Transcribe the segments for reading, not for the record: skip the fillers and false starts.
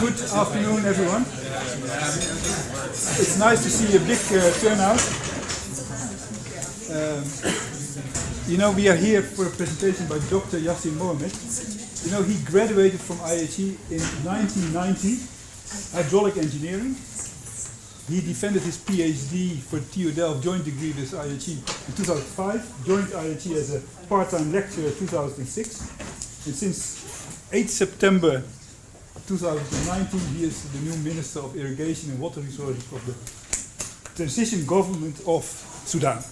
Good afternoon, everyone. It's nice to see a big turnout. We are here for a presentation by Dr. Yassin Mohammed. He graduated from IHE in 1990, hydraulic engineering. He defended his PhD for TU Delft joint degree with IHE in 2005, joined IHE as a part-time lecturer in 2006, and since 8 September 2019 he is the new Minister of Irrigation and Water Resources of the transition government of Sudan.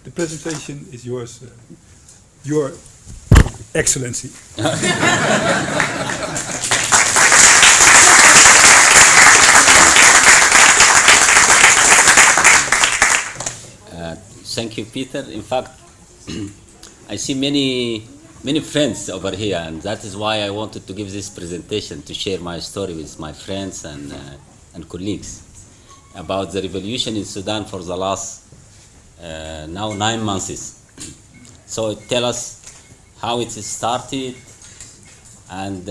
The presentation is yours, Your Excellency. Thank you, Peter. In fact, I see many friends over here, and that is why I wanted to give this presentation, to share my story with my friends and colleagues about the revolution in Sudan for the last now 9 months. So tell us how it started and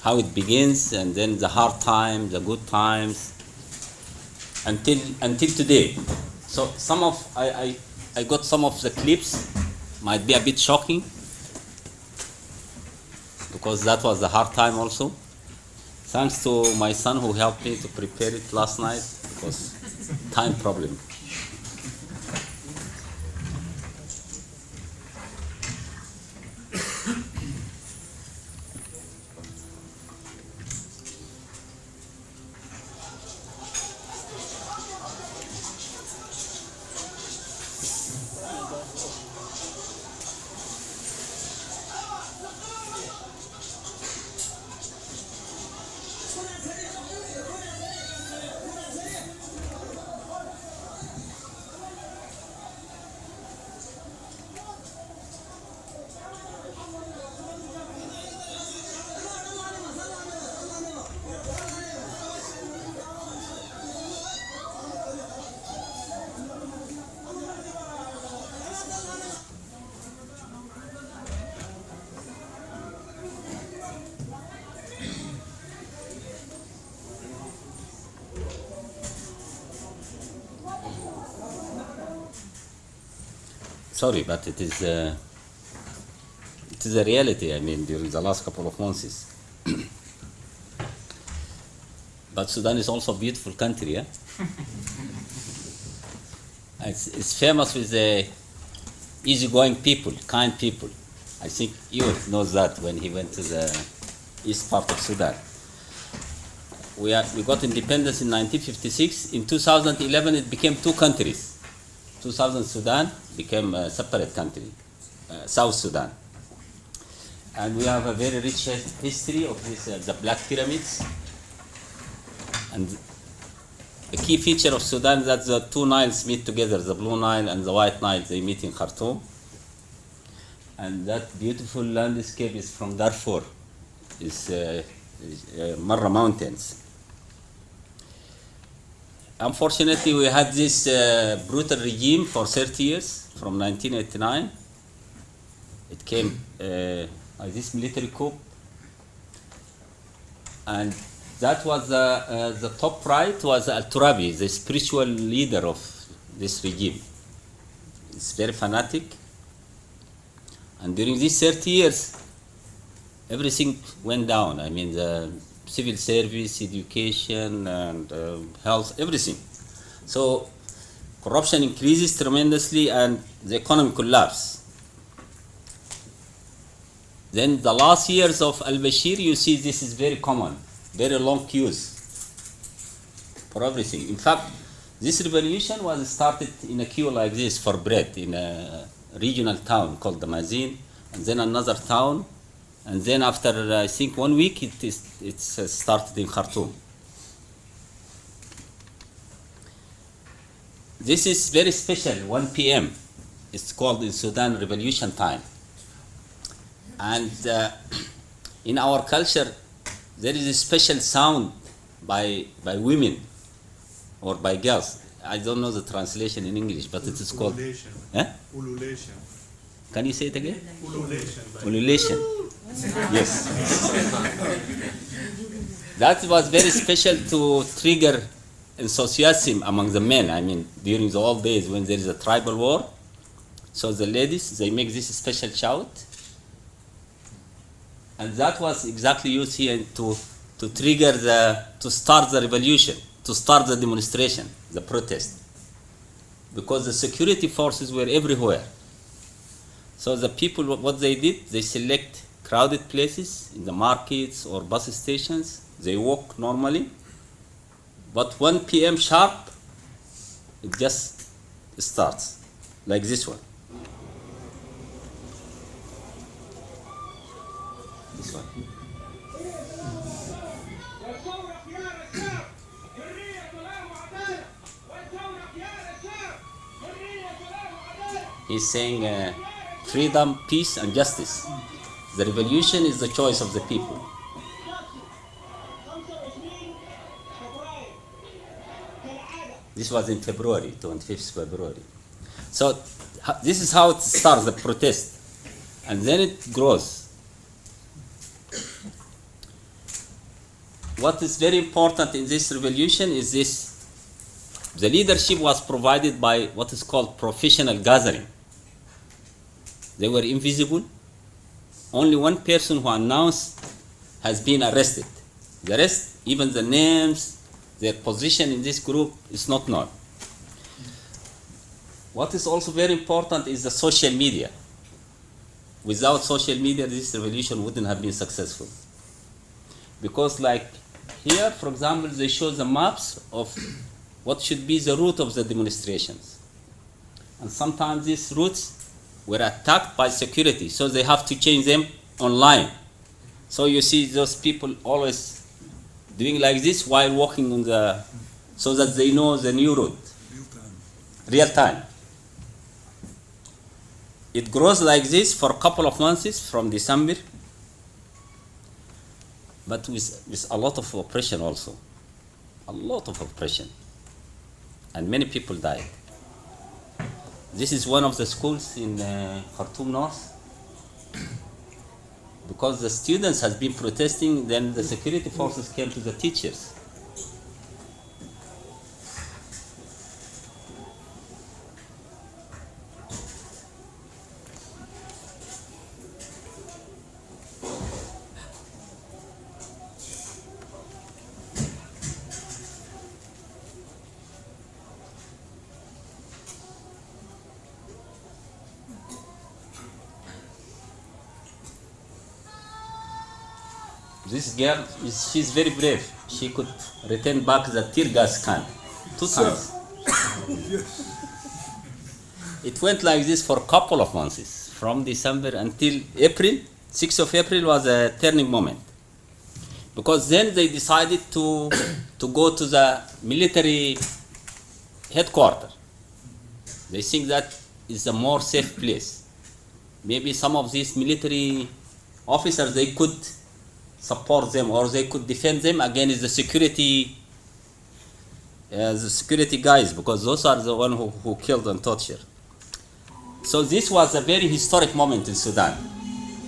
how it begins, and then the hard times, the good times, until today. So I got some of the clips, might be a bit shocking, because that was the hard time also. Thanks to my son who helped me to prepare it last night, because time problem. Sorry, but it is a reality. I mean, during the last couple of months. But Sudan is also a beautiful country, yeah? It's famous with the easygoing people, kind people. I think you knows that when he went to the east part of Sudan. We got independence in 1956. In 2011, it became 2 countries. 2000 Sudan became a separate country, South Sudan. And we have a very rich history of this, the Black Pyramids. And the key feature of Sudan is that the 2 Niles meet together, the Blue Nile and the White Nile, they meet in Khartoum. And that beautiful landscape is from Darfur, is Marra Mountains. Unfortunately, we had this brutal regime for 30 years, from 1989. It came this military coup, and that was the top right was Al-Turabi, the spiritual leader of this regime. It's very fanatic, and during these 30 years, everything went down. I mean, the civil service, education, and health, everything. So corruption increases tremendously and the economy collapsed. Then the last years of al-Bashir, you see this is very common, very long queues for everything. In fact, this revolution was started in a queue like this for bread in a regional town called Damazin, and then another town. And then after, I think, 1 week, it's started in Khartoum. This is very special, 1 p.m. It's called in Sudan Revolution Time. And in our culture, there is a special sound by women or by girls. I don't know the translation in English, but it is called... Ululation. Eh? Ululation. Can you say it again? Ululation. Ululation. Yes. That was very special to trigger enthusiasm among the men. I mean, during the old days when there is a tribal war, so the ladies, they make this special shout. And that was exactly used here to trigger to start the revolution, to start the demonstration, the protest. Because the security forces were everywhere. So the people, what they did, they select crowded places in the markets or bus stations. They walk normally. But 1 p.m. sharp, it just starts, like this one. This one. He's saying freedom, peace, and justice. The revolution is the choice of the people. This was in February, 25th February. So this is how it starts, the protest. And then it grows. What is very important in this revolution is this. The leadership was provided by what is called professional gathering. They were invisible. Only one person who announced has been arrested. The rest, even the names, their position in this group is not known. What is also very important is the social media. Without social media, this revolution wouldn't have been successful. Because like here, for example, they show the maps of what should be the route of the demonstrations. And sometimes these routes were attacked by security, so they have to change them online. So you see those people always doing like this while walking on so that they know the new route. Real time. It grows like this for a couple of months from December, but with a lot of oppression also. A lot of oppression. And many people died. This is one of the schools in Khartoum North. Because the students has been protesting, then the security forces came to the teachers. This girl, she's very brave. She could return back the tear gas can 2 times. It went like this for a couple of months, from December until April. 6th of April was a turning moment. Because then they decided to go to the military headquarters. They think that is a more safe place. Maybe some of these military officers, they could support them or they could defend them against the security guys, because those are the ones who killed and tortured. So this was a very historic moment in Sudan,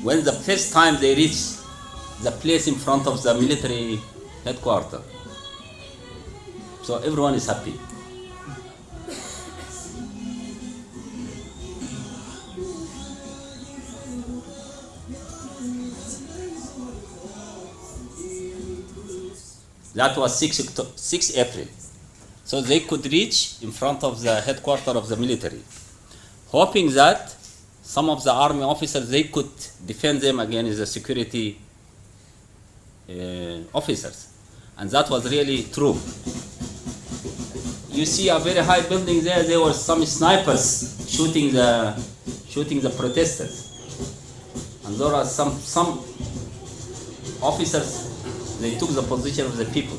when the first time they reached the place in front of the military headquarters. So everyone is happy. That was 6 April. So they could reach in front of the headquarters of the military, hoping that some of the army officers, they could defend them against the security officers. And that was really true. You see a very high building there, there were some snipers shooting the protesters. And there are some officers, they took the position of the people.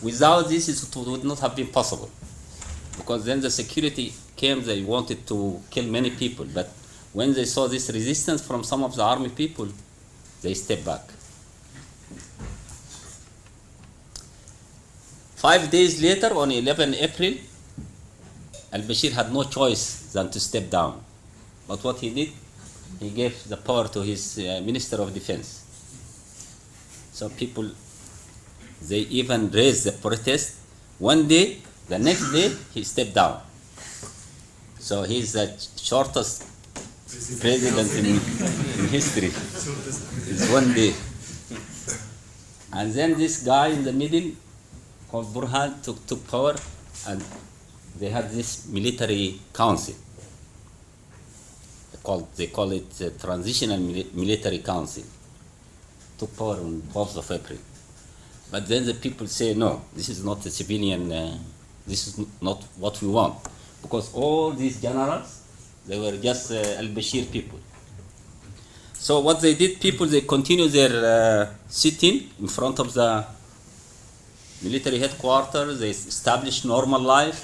Without this, it would not have been possible. Because then the security came, they wanted to kill many people. But when they saw this resistance from some of the army people, they stepped back. 5 days later, on 11 April, al-Bashir had no choice than to step down. But what he did, he gave the power to his Minister of Defense. So people, they even raised the protest. One day, the next day, he stepped down. So he's the shortest president in history. It's one day. And then this guy in the middle, called Burhan, took power, and they had this military council. They call it Transitional Military Council. Took power on 12th of April. But then the people say, no, this is not a civilian, this is not what we want. Because all these generals, they were just al-Bashir people. So what they did, they continued their sitting in front of the military headquarters. They established normal life,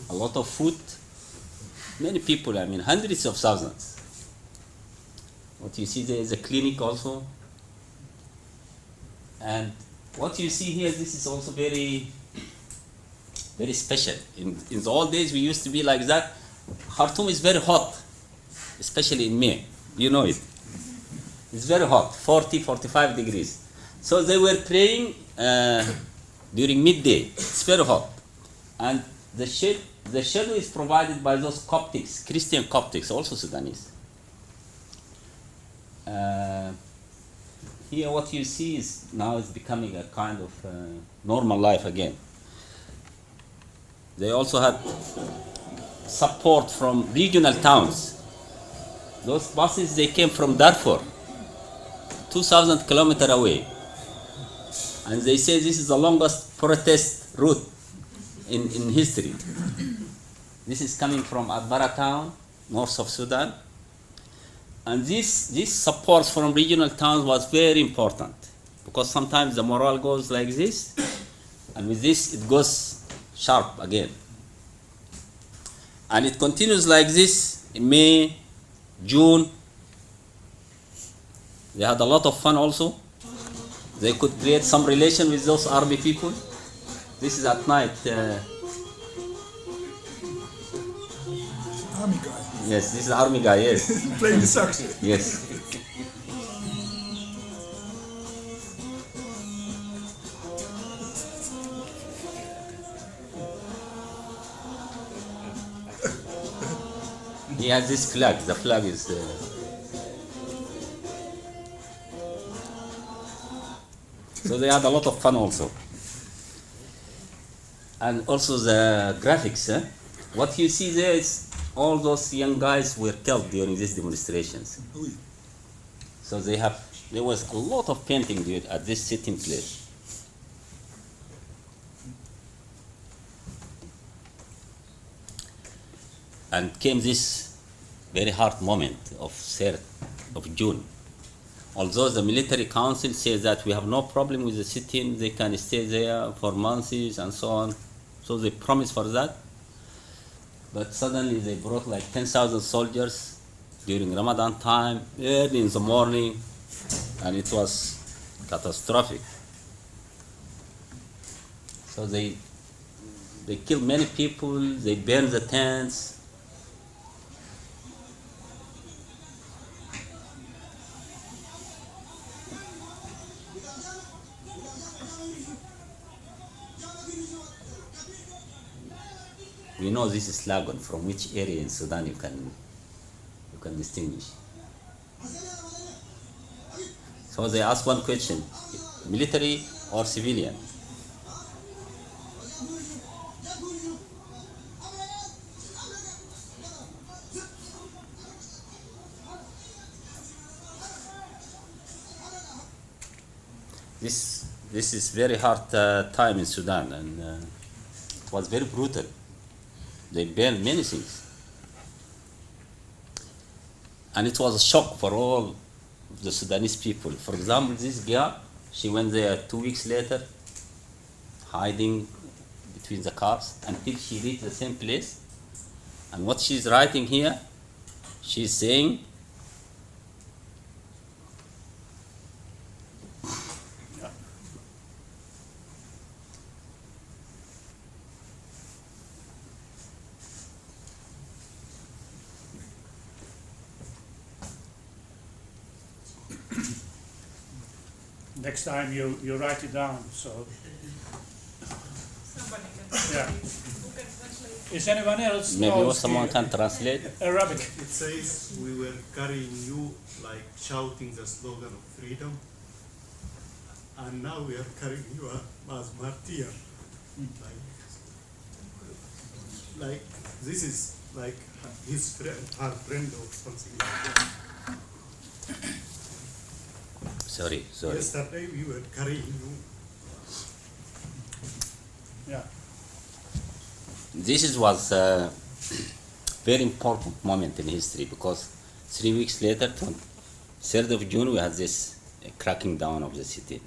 a lot of food. Many people, hundreds of thousands. What you see there is a clinic also. And what you see here, this is also very, very special. In the old days, we used to be like that. Khartoum is very hot, especially in May. You know it. It's very hot, 40, 45 degrees. So they were praying during midday. It's very hot. And the shadow is provided by those Coptics, Christian Coptics, also Sudanese. Here what you see is now it's becoming a kind of normal life again. They also had support from regional towns. Those buses, they came from Darfur, 2,000 kilometers away. And they say this is the longest protest route in history. This is coming from Adbara town, north of Sudan. And this support from regional towns was very important, because sometimes the morale goes like this, and with this it goes sharp again. And it continues like this in May, June. They had a lot of fun also. They could create some relation with those army people. This is at night. Army guy. Yes, this is army guy, yes. Playing the sax. Yes. He has this flag. The flag is. So they had a lot of fun also. And also the graphics. What you see there is all those young guys were killed during these demonstrations. So there was a lot of painting at this sitting place. And came this very hard moment of 3rd of June. Although the military council says that we have no problem with the sitting, they can stay there for months and so on. So they promised for that. But suddenly they brought like 10,000 soldiers during Ramadan time, early in the morning, and it was catastrophic. So they killed many people, they burned the tents. We know this is slogan from which area in Sudan you can distinguish. So they ask one question: military or civilian? This is very hard time in Sudan, and it was very brutal. They banned many things. And it was a shock for all the Sudanese people. For example, this girl, she went there 2 weeks later, hiding between the cars until she reached the same place. And what she's writing here, she's saying, next time you write it down. So Somebody can yeah. who can translate. Is anyone else Maybe knows someone the can translate. Arabic? It says we were carrying you like shouting the slogan of freedom, and now we are carrying you as martyr. Like this is like his friend, her friend or something like that. Sorry. Yesterday we were carrying you. Yeah. This was a very important moment in history because 3 weeks later, 3rd of June, we had this cracking down of the city.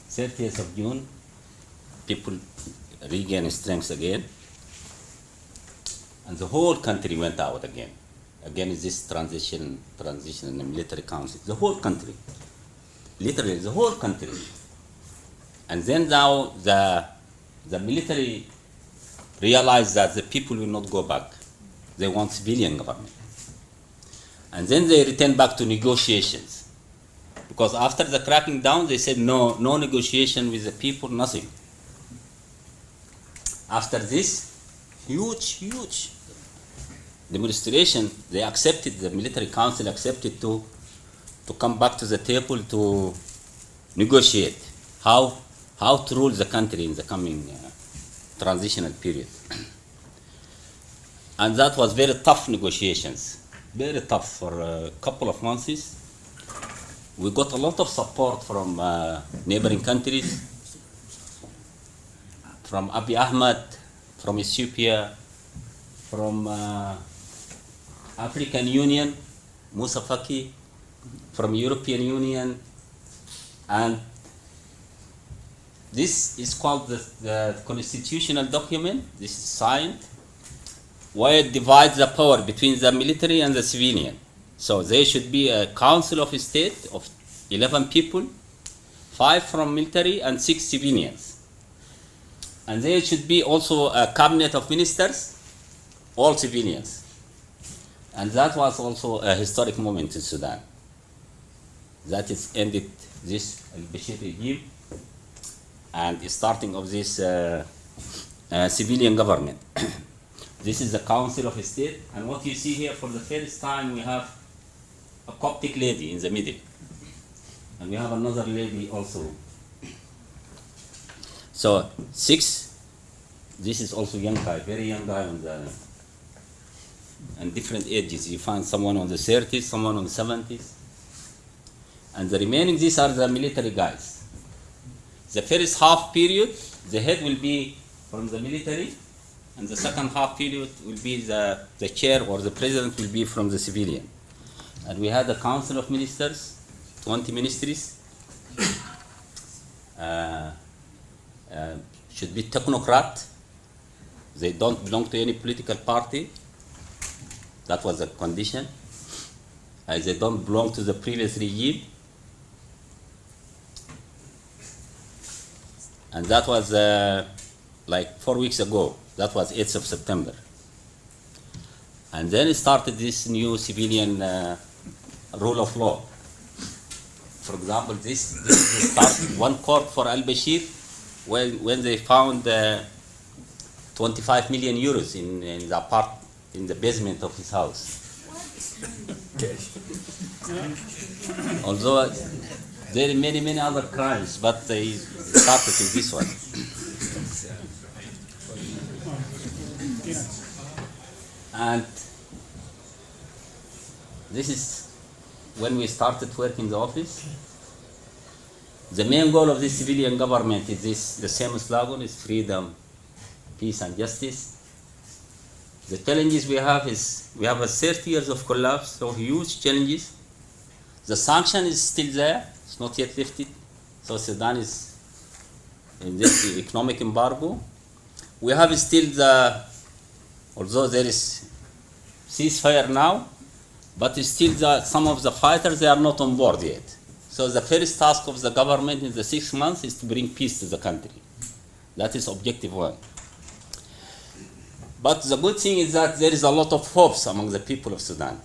30th of June, people regained strength again, and the whole country went out again. Again, is this transition in the military council. The whole country, literally the whole country. And then now the military realized that the people will not go back. They want civilian government. And then they returned back to negotiations. Because after the cracking down, they said no negotiation with the people, nothing. After this huge demonstration, they accepted, the military council accepted to come back to the table to negotiate how to rule the country in the coming transitional period. And that was very tough negotiations, very tough for a couple of months. We got a lot of support from neighboring countries, from Abiy Ahmed, from Ethiopia, from African Union, Moussa Faki, from European Union, and this is called the constitutional document. This is signed, where it divides the power between the military and the civilian. So there should be a council of state of 11 people, 5 from military and 6 civilians. And there should be also a cabinet of ministers, all civilians. And that was also a historic moment in Sudan. That is ended this al-Bashir regime and starting of this civilian government. This is the Council of State, and what you see here, for the first time we have a Coptic lady in the middle, and we have another lady also. So 6, this is also young guy, very young guy and different ages. You find someone on the 30s, someone on the 70s, and the remaining, these are the military guys. The first half period, the head will be from the military, and the second half period will be the chair or the president will be from the civilian. And we had a council of ministers, 20 ministries. Should be technocrat. They don't belong to any political party. That was the condition. They don't belong to the previous regime. And that was like 4 weeks ago. That was 8th of September. And then it started this new civilian rule of law. For example, this started one court for al-Bashir when they found 25 million euros in the basement of his house. Although there are many other crimes, but they started in this one. And this is when we started work in the office. The main goal of this civilian government is the same slogan, is freedom, peace and justice. The challenges we have is, we have a 30 years of collapse, so huge challenges. The sanction is still there, it's not yet lifted. So Sudan is in this economic embargo. We have still although there is ceasefire now, but still some of the fighters, they are not on board yet. So the first task of the government in the 6 months is to bring peace to the country. That is objective one. But the good thing is that there is a lot of hopes among the people of Sudan.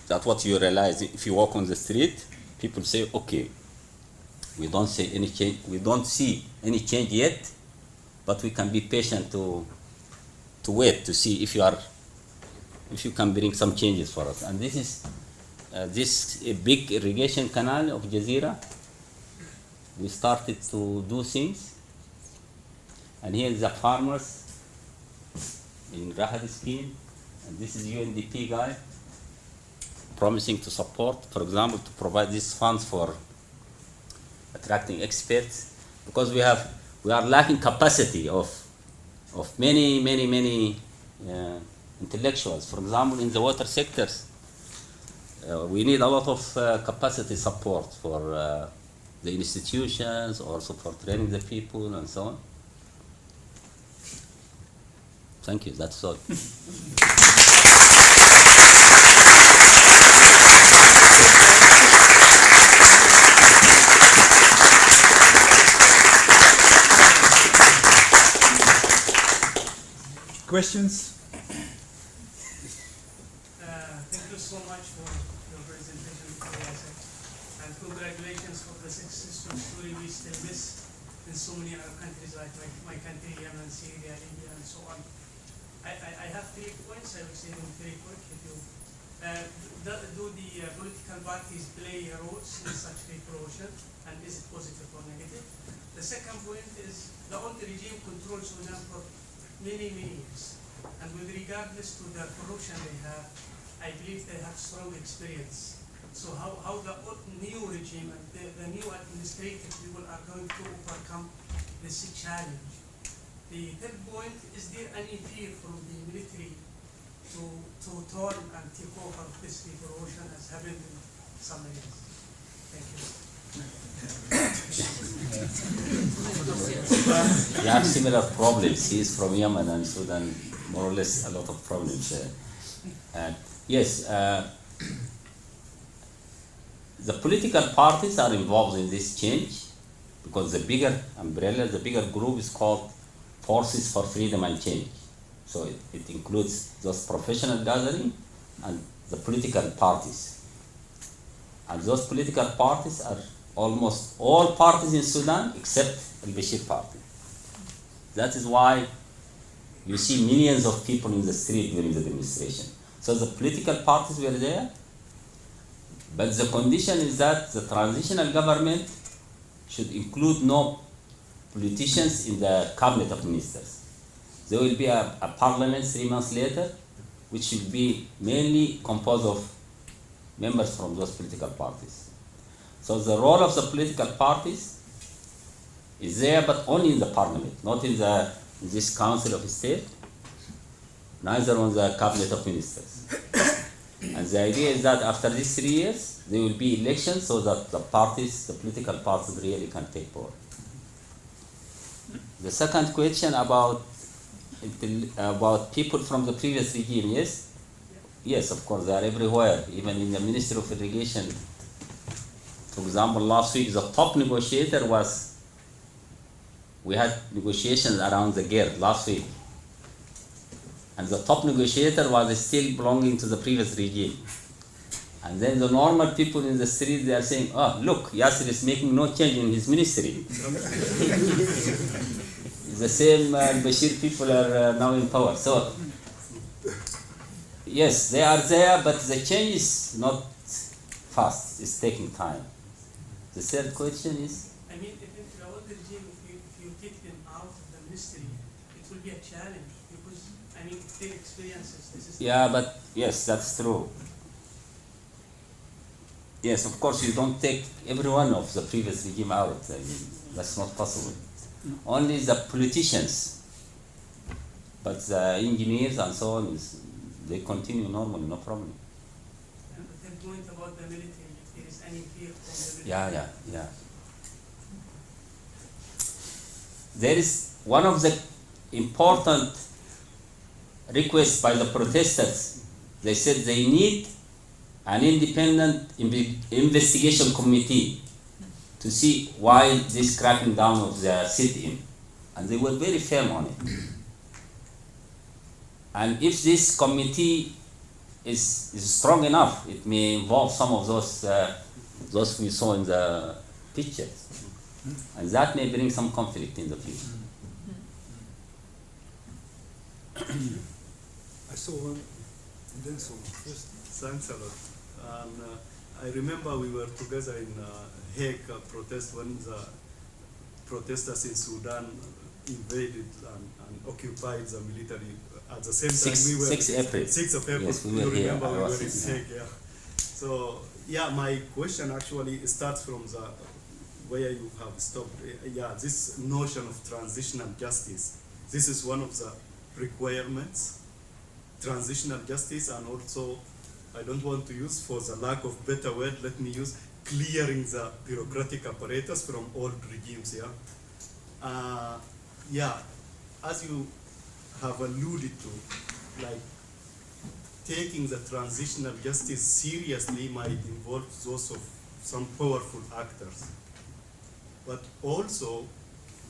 That's what you realize if you walk on the street. People say, okay, We don't see any change. We don't see any change yet, but we can be patient to wait to see if you can bring some changes for us. And this is this a big irrigation canal of Jazeera. We started to do things, and here is the farmers in Rahad scheme, and this is UNDP guy promising to support, for example, to provide these funds for attracting experts, because we are lacking capacity of many intellectuals. For example, in the water sectors, we need a lot of capacity support for the institutions, also for training the people and so on. Thank you, that's all. Questions? Thank you so much for your presentation today, Isaac. And congratulations for the successful story we still miss in so many other countries like my country, Yemen, Syria, Libya, and so on. I have 3 points. I will say them very quick. If you do the political parties play roles in such preparation, and is it positive or negative? The second point is the old regime controlled Sudan for many years, and with regardless to the corruption they have, I believe they have strong experience. So how the new regime and the new administrative people are going to overcome this challenge? The third point, is there any fear from the military to turn and take over this liberation as happened in some areas? Thank you. We have similar problems. He is from Yemen and Sudan, more or less a lot of problems there. And yes, the political parties are involved in this change because the bigger umbrella, the bigger group is called Forces for Freedom and Change. So it includes those professional gathering and the political parties. And those political parties are almost all parties in Sudan except al-Bashir party. That is why you see millions of people in the street during the demonstration. So the political parties were there, but the condition is that the transitional government should include no politicians in the cabinet of ministers. There will be a parliament 3 months later, which will be mainly composed of members from those political parties. So the role of the political parties is there, but only in the parliament, not in this council of state, neither on the cabinet of ministers. And the idea is that after these 3 years, there will be elections so that the political parties really can take power. The second question about people from the previous regime, yes? Yes, of course, they are everywhere, even in the Ministry of Irrigation. For example, last week, the top negotiator we had negotiations around the GERD last week. And the top negotiator was still belonging to the previous regime. And then the normal people in the street, they are saying, oh, look, Yasser is making no change in his ministry. The same Bashir people are now in power. So, yes, they are there, but the change is not fast. It's taking time. The third question is? I mean, if the old regime, if you take them out of the ministry, it will be a challenge because, I mean, their experiences. This is Yeah, but yes, that's true. Yes, of course, you don't take every one of the previous regime out. I mean, that's not possible. Only the politicians, but the engineers and so on, they continue normally, no problem. And the third point about the military, if there is any fear from the military. Yeah. There is one of the important requests by the protesters. They said they need an independent investigation committee to see why this cracking down of the sit-in. And they were very firm on it. And if this committee is strong enough, it may involve some of those we saw in the pictures. And that may bring some conflict in the future. I saw one and then saw one. First. Thanks a lot. And I remember we were together in Hague protest when the protesters in Sudan invaded and occupied the military. At the same time, we were 6 April. 6th of April. Yes, we were you here. remember I we were was in in- Hague, yeah. So yeah, my question actually starts from the where you have stopped. Yeah, this notion of transitional justice. This is one of the requirements. Transitional justice, and also, I don't want to use, for the lack of better word, let me use clearing the bureaucratic apparatus from old regimes. Yeah. Yeah, as you have alluded to, like taking the transitional justice seriously might involve those of some powerful actors, but also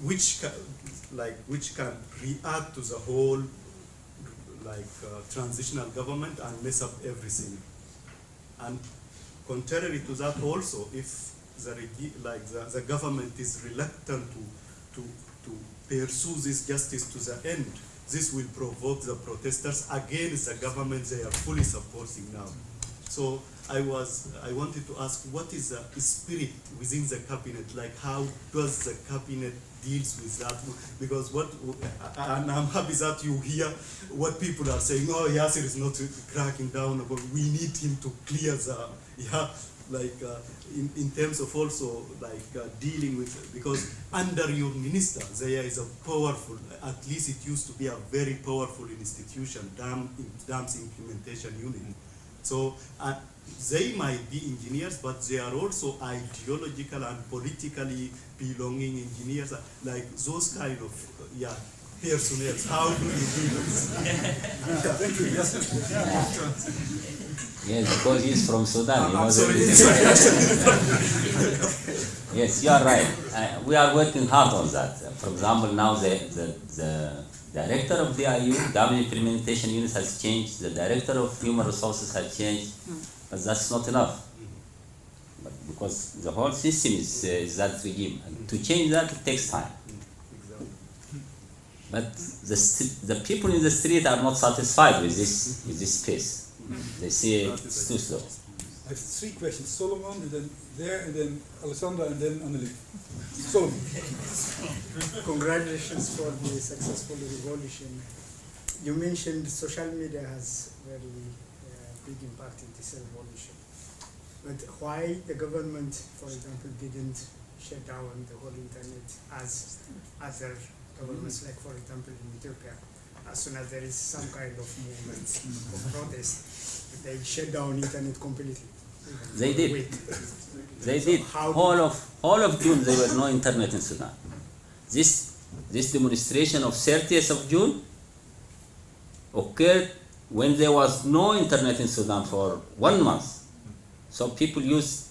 which can react to the whole transitional government and mess up everything. And contrary to that, also, if the government is reluctant to pursue this justice to the end, this will provoke the protesters against the government they are fully supporting now. So I wanted to ask, what is the spirit within the cabinet? Like, how does the cabinet deals with that? Because and I'm happy that you hear what people are saying. Oh, Yasser is not cracking down, but we need him to clear the, in terms of also dealing with, because under your minister there is a powerful, at least it used to be a very powerful institution, dams implementation unit. So they might be engineers, but they are also ideological and politically belonging engineers, like those kind of personnel. How do you do this? Thank you. Yes. Yes, because he's from Sudan. You know, Sorry. Yes, you are right. We are working hard on that. For example, now the director of the IU, Dam Implementation Unit, has changed. The director of Human Resources has changed, but that's not enough. But because the whole system is that regime, and to change that it takes time. But the people in the street are not satisfied with this pace. They say it's too slow. I have 3 questions. Solomon, and then there, and then Alessandra, and then Anneliek. Solomon. Congratulations for the successful revolution. You mentioned social media has very big impact in this revolution. But why the government, for example, didn't shut down the whole internet as other governments, like for example in Ethiopia? As soon as there is some kind of movement of protest, they shut down internet completely. They did. Wait. They did. All of June there was no internet in Sudan. This demonstration of 30th of June occurred when there was no internet in Sudan for 1 month. So people used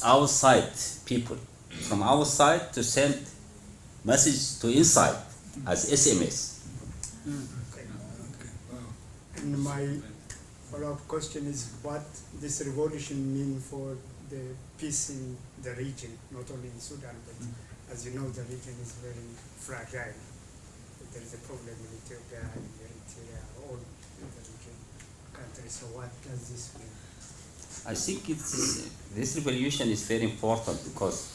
outside people from outside to send message to inside as SMS. And my follow-up question is what this revolution mean for the peace in the region, not only in Sudan, but as you know, the region is very fragile. There is a problem in Ethiopia and Eritrea, all the region countries. So what does this mean? I think this revolution is very important because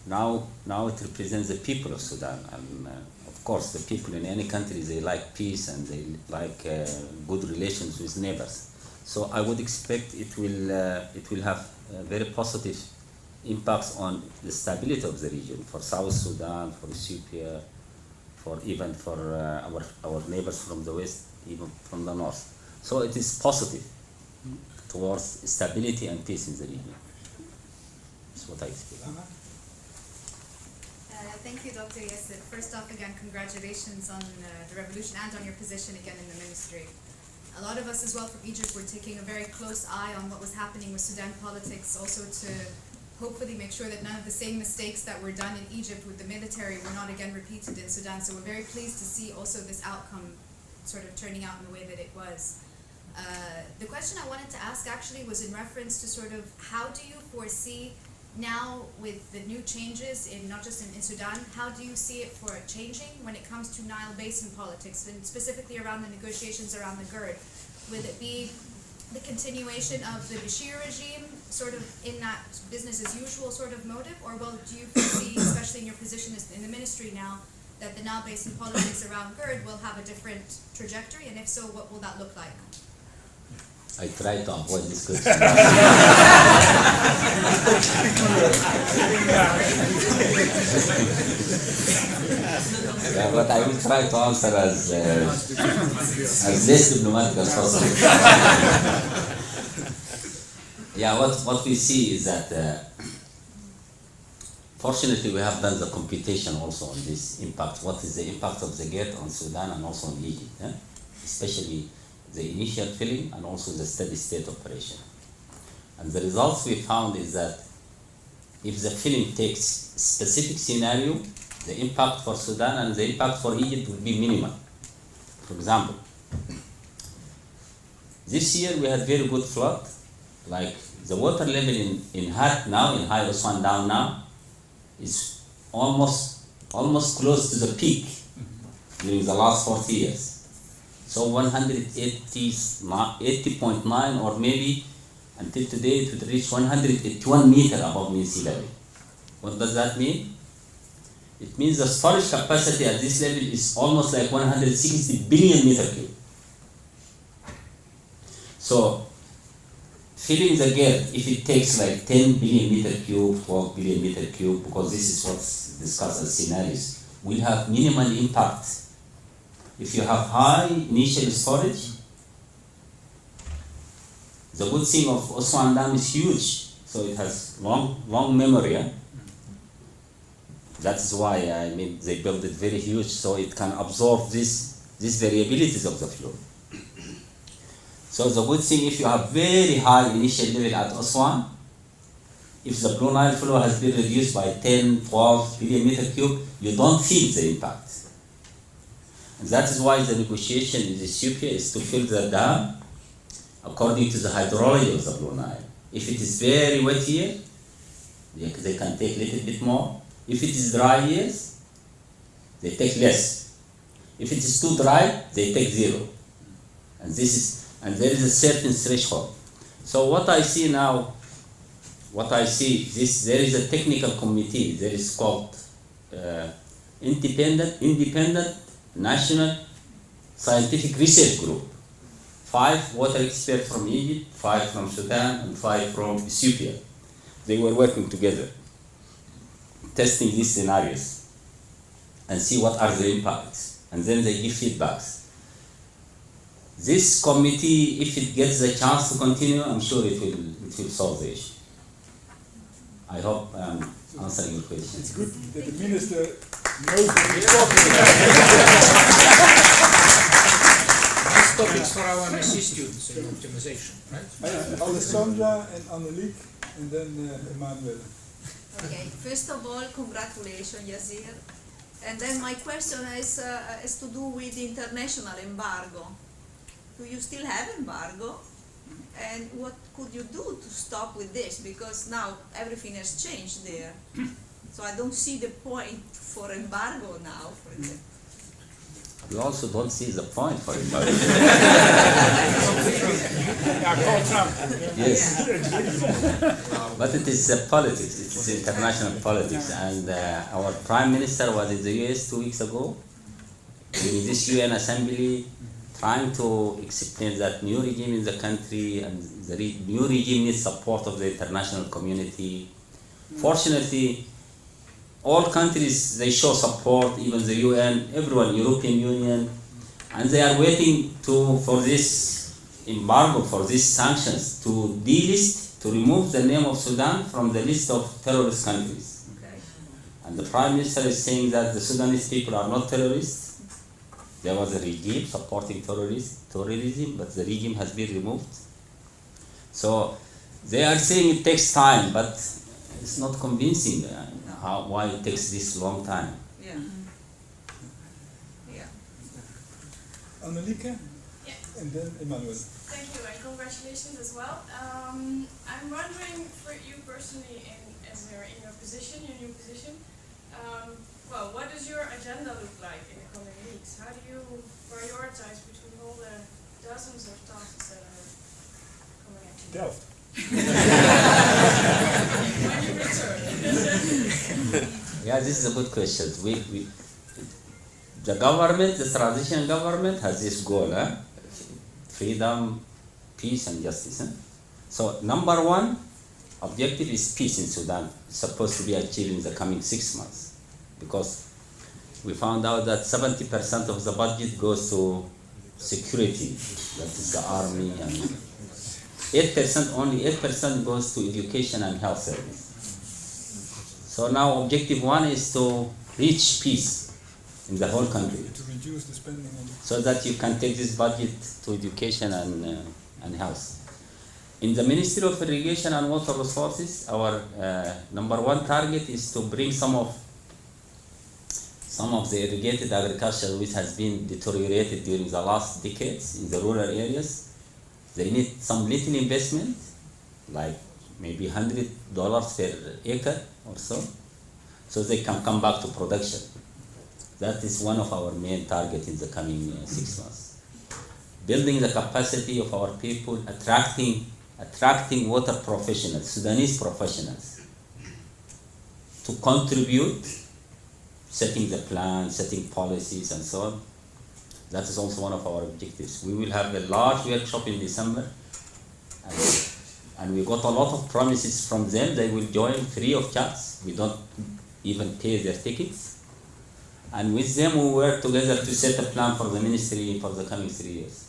now it represents the people of Sudan, and of course the people in any country, they like peace and they like good relations with neighbors. So I would expect it will have very positive impacts on the stability of the region, for South Sudan, for Ethiopia, for our neighbors from the west, even from the north. So it is positive towards stability and peace in the region. That's what I expect. Thank you, Dr. Yasser. First off, again, congratulations on the revolution and on your position again in the ministry. A lot of us as well from Egypt were taking a very close eye on what was happening with Sudan politics, also to hopefully make sure that none of the same mistakes that were done in Egypt with the military were not again repeated in Sudan. So we're very pleased to see also this outcome sort of turning out in the way that it was. The question I wanted to ask actually was in reference to sort of how do you foresee now with the new changes in not just in Sudan, how do you see it for changing when it comes to Nile Basin politics, and specifically around the negotiations around the GERD? Will it be the continuation of the Bashir regime, sort of in that business as usual sort of motive, or do you see, especially in your position in the ministry now, that the Nile Basin politics around GERD will have a different trajectory, and if so, what will that look like? I try to avoid this question. Yeah, but I will try to answer as less diplomatic as possible. Yeah, what we see is that fortunately we have done the computation also on this impact. What is the impact of the GERD on Sudan and also on Egypt, especially the initial filling and also the steady state operation. And the results we found is that if the filling takes specific scenario, the impact for Sudan and the impact for Egypt will be minimal. For example, this year we had very good flood, like the water level in Hat now, in High Aswan Dam now, is almost close to the peak during the last 40 years. So 180.9, or maybe until today it would reach 181 meter above mean sea level. What does that mean? It means the storage capacity at this level is almost like 160 billion meter cube. So filling the GERD, if it takes like 10 billion meter cube, 12 billion meter cube, because this is what's discussed as scenarios, will have minimal impact. If you have high initial storage, the good thing of Aswan Dam is huge, so it has long memory. That's why they built it very huge, so it can absorb these variabilities of the flow. So the good thing, if you have very high initial level at Aswan, if the Blue Nile flow has been reduced by 10, 12 billion meter cube, you don't feel the impact. And that is why the negotiation in Ethiopia is to fill the dam according to the hydrology of the Blue Nile. If it is very wet year, they can take a little bit more. If it is dry years, they take less. If it is too dry, they take zero. And there is a certain threshold. So what I see now, there is a technical committee. There is called Independent National Scientific Research Group. 5 water experts from Egypt, 5 from Sudan, and 5 from Ethiopia. They were working together, testing these scenarios and see what are the impacts, and then they give feedbacks. This committee, if it gets the chance to continue, I'm sure it will solve the issue. I hope I'm answering your question. It's good that the minister knows what he's talking about. Nice topics for our MSc students in optimization, right? Alessandra and Anneliek, and then Emmanuel. Okay, first of all, congratulations, Yasir. And then my question has to do with international embargo. Do you still have embargo? And what could you do to stop with this? Because now everything has changed there. So I don't see the point for embargo now, for example. We also don't see the point for embargo. Yes. But it is politics, it is international politics. And our Prime Minister was in the US 2 weeks ago, in this UN Assembly, trying to explain that new regime in the country, and the new regime needs support of the international community. Fortunately, all countries, they show support, even the UN, everyone, European Union, and they are waiting for this embargo, for these sanctions, to delist, to remove the name of Sudan from the list of terrorist countries. Okay. And the Prime Minister is saying that the Sudanese people are not terrorists. There was a regime supporting terrorism, but the regime has been removed. So they are saying it takes time, but it's not convincing why it takes this long time. Yeah. Yeah. Annelieke, Yeah. and then Emmanuel. Thank you, and congratulations congratulations as well. I'm wondering for you personally, in your position, your new position, well, what does your agenda look like in the coming weeks? How do you prioritize between all the dozens of tasks that are coming at you? Delft. When you return. Yeah, this is a good question. The government, the transition government, has this goal: freedom, peace, and justice. So, number one objective is peace in Sudan. It's supposed to be achieved in the coming 6 months, because we found out that 70% of the budget goes to security, that is the army, and 8%, only 8% goes to education and health service. So now objective one is to reach peace in the whole country, To reduce the spending on so that you can take this budget to education and health. In the Ministry of Irrigation and Water Resources, our number one target is to bring some of the irrigated agriculture which has been deteriorated during the last decades in the rural areas. They need some little investment, like maybe $100 per acre or so they can come back to production. That is one of our main targets in the coming 6 months. Building the capacity of our people, attracting water professionals, Sudanese professionals, to contribute, setting the plan, setting policies, and so on. That is also one of our objectives. We will have a large workshop in December, and we got a lot of promises from them. They will join free of charge. We don't even pay their tickets. And with them we work together to set a plan for the ministry for the coming 3 years.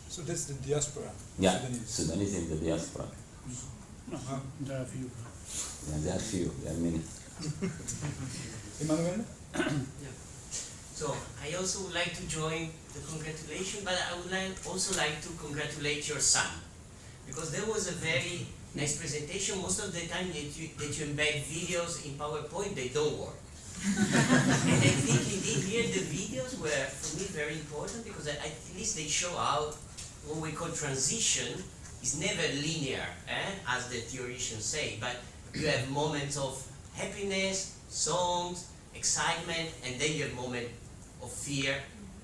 So that's the diaspora. Yeah, Sudanese. Sudanese in the diaspora. No, there are few. Yeah, there are few, there are many. Emmanuel? So I also would like to join the congratulations, but I would also like to congratulate your son, because there was a very nice presentation. Most of the time that you embed videos in PowerPoint, they don't work. And I think indeed here the videos were for me very important, because at least they show how what we call transition is never linear, as the theologians say, but you have moments of happiness, songs, excitement, and then you have moments of fear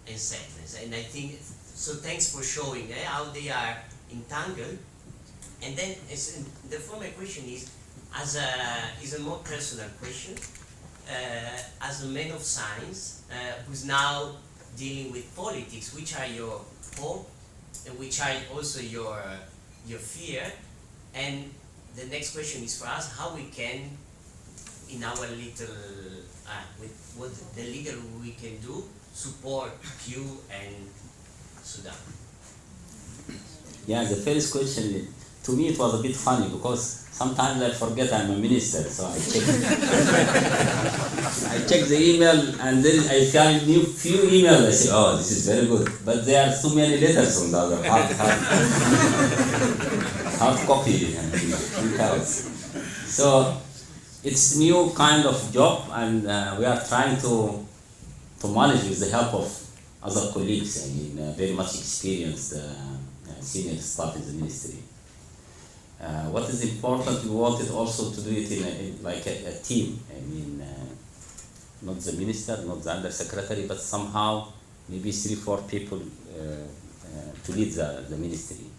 and sadness. And I think, so thanks for showing how they are entangled. And then, therefore my question is a more personal question. As a man of science, who's now dealing with politics, which are your hope and which are also your fear? And the next question is for us, how we can, in our little, with what the little we can do, support you and Sudan. Yeah, the first question, to me it was a bit funny, because sometimes I forget I'm a minister, so I check the email, and then I find few emails. I say, oh, this is very good, but there are too many letters on the other hard copy and details. So it's new kind of job, and we are trying to manage with the help of other colleagues. I mean, very much experienced senior staff in the ministry. What is important, we wanted also to do it in like a team. I mean, not the minister, not the undersecretary, but somehow maybe 3-4 people to lead the ministry.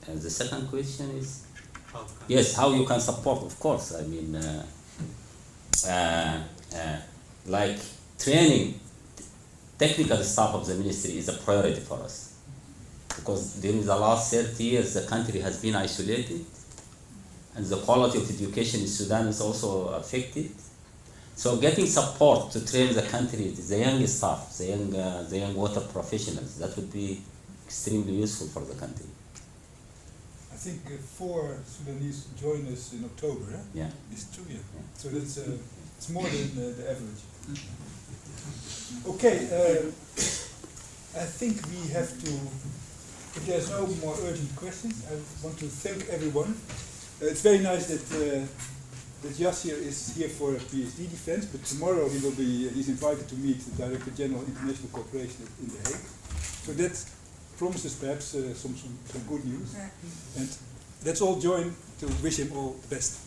And the second question is, yes, how you can support, of course. I mean, like training technical staff of the ministry is a priority for us. Because during the last 30 years, the country has been isolated, and the quality of education in Sudan is also affected. So getting support to train the country, the young staff, the young water professionals, that would be extremely useful for the country. I think 4 Sudanese join us in October. Yeah. It's true, yeah. So that's it's more than the average. Okay, I think we have to. If there's no more urgent questions, I want to thank everyone. It's very nice that Yassir is here for a PhD defense, but tomorrow he's invited to meet the Director General of International Cooperation in The Hague. So that promises perhaps some good news. And let's all join to wish him all the best.